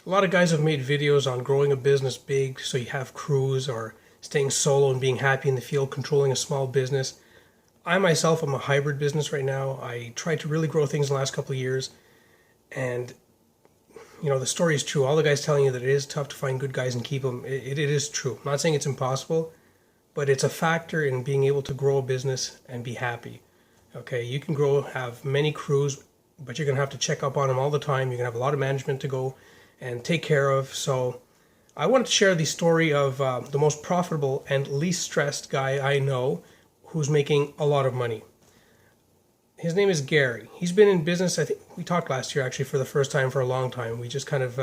A lot of guys have made videos on growing a business big so you have crews, or staying solo and being happy in the field, controlling a small business. I myself am a hybrid business right now. I tried to really grow things in the last couple of years, and the story is true. All the guys telling you that it is tough to find good guys and keep them, it is true. I'm not saying it's impossible, but it's a factor in being able to grow a business and be happy. Okay, you can grow, have many crews, but you're going to have to check up on them all the time. You're going to have a lot of management to go and take care of. So I wanted to share the story of the most profitable and least stressed guy I know who's making a lot of money. His name is Gary. He's been in business, I think we talked last year actually for the first time for a long time. We just kind of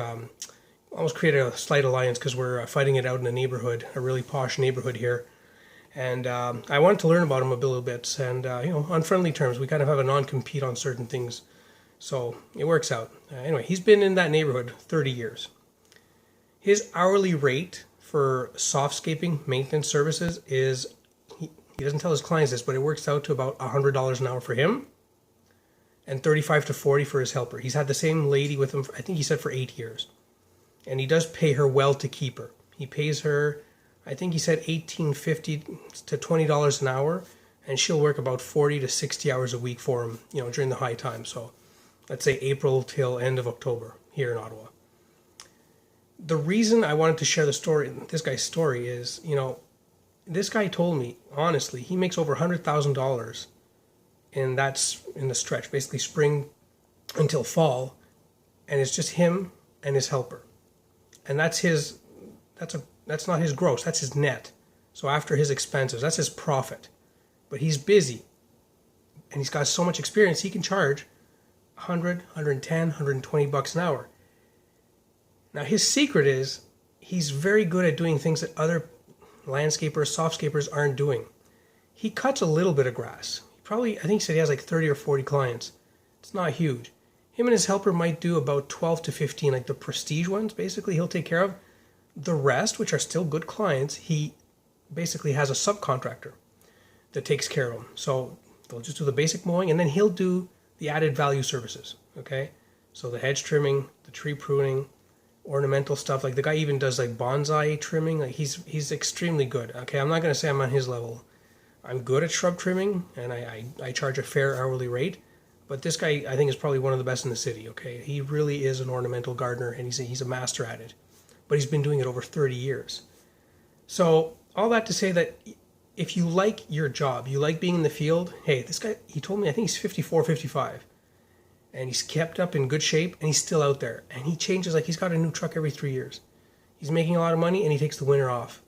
almost created a slight alliance because we're fighting it out in a neighborhood, a really posh neighborhood here. And I wanted to learn about him a little bit, and on friendly terms. We kind of have a non-compete on certain things, so it works out. Anyway, he's been in that neighborhood 30 years. His hourly rate for softscaping maintenance services is, he doesn't tell his clients this, but it works out to about $100 an hour for him, and $35 to $40 for his helper. He's had the same lady with him, I think he said, for 8 years, and he does pay her well to keep her. He pays her, I think he said $18.50 to $20 an hour, and she'll work about 40 to 60 hours a week for him, during the high time. So let's say April till end of October here in Ottawa. The reason I wanted to share this guy's story is, this guy told me, honestly, he makes over $100,000 in the stretch, basically spring until fall, and it's just him and his helper. And that's not his gross, that's his net. So after his expenses, that's his profit. But he's busy, and he's got so much experience, he can charge $100, $110, $120 an hour. Now his secret is, he's very good at doing things that other landscapers, softscapers aren't doing. He cuts a little bit of grass. I think he said he has like 30 or 40 clients. It's not huge. Him and his helper might do about 12 to 15, like the prestige ones, basically, he'll take care of. The rest, which are still good clients, he basically has a subcontractor that takes care of them. So they'll just do the basic mowing, and then he'll do the added value services, okay? So the hedge trimming, the tree pruning, ornamental stuff. Like the guy even does like bonsai trimming. Like he's extremely good, okay? I'm not going to say I'm on his level. I'm good at shrub trimming, and I charge a fair hourly rate. But this guy, I think, is probably one of the best in the city, okay? He really is an ornamental gardener, and he's a master at it. But he's been doing it over 30 years. So all that to say that if you like your job, you like being in the field, hey, this guy, he told me, I think he's 54, 55. And he's kept up in good shape, and he's still out there. And he changes, like he's got a new truck every 3 years. He's making a lot of money, and he takes the winter off.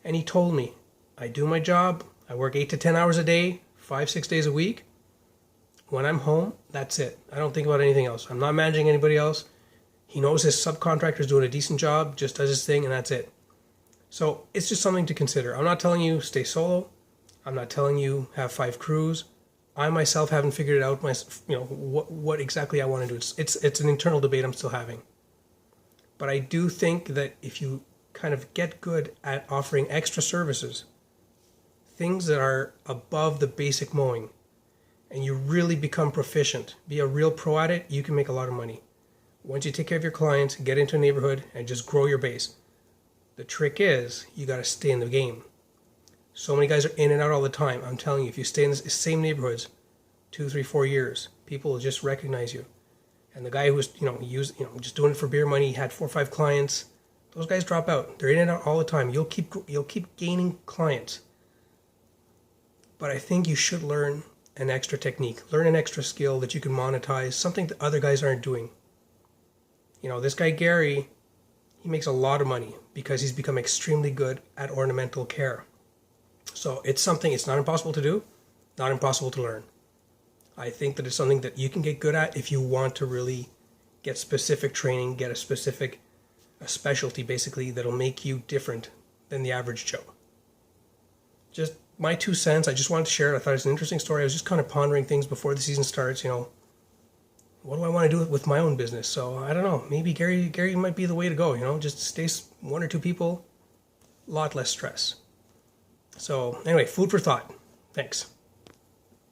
And he told me, I do my job, I work 8 to 10 hours a day, 5-6 days a week. When I'm home, that's it. I don't think about anything else. I'm not managing anybody else. He knows his subcontractor's doing a decent job, just does his thing, and that's it. So it's just something to consider. I'm not telling you stay solo. I'm not telling you have 5 crews. I myself haven't figured it out. What exactly I want to do. It's an internal debate I'm still having. But I do think that if you kind of get good at offering extra services, things that are above the basic mowing, and you really become proficient, be a real pro at it, you can make a lot of money. Once you take care of your clients, get into a neighborhood, and just grow your base. The trick is, you got to stay in the game. So many guys are in and out all the time. I'm telling you, if you stay in the same neighborhoods 2, 3, 4 years, people will just recognize you. And the guy who was, just doing it for beer money, had 4 or 5 clients, those guys drop out. They're in and out all the time. You'll keep gaining clients. But I think you should learn an extra technique, learn an extra skill that you can monetize, something that other guys aren't doing. This guy Gary, he makes a lot of money because he's become extremely good at ornamental care. So it's not impossible to do, not impossible to learn. I think that it's something that you can get good at if you want to really get specific training, get a specialty basically that'll make you different than the average Joe. Just my 2 cents, I just wanted to share it. I thought it was an interesting story. I was just kind of pondering things before the season starts, what do I want to do with my own business? So I don't know, maybe Gary might be the way to go, just stay 1 or 2 people, a lot less stress. So anyway, food for thought. Thanks.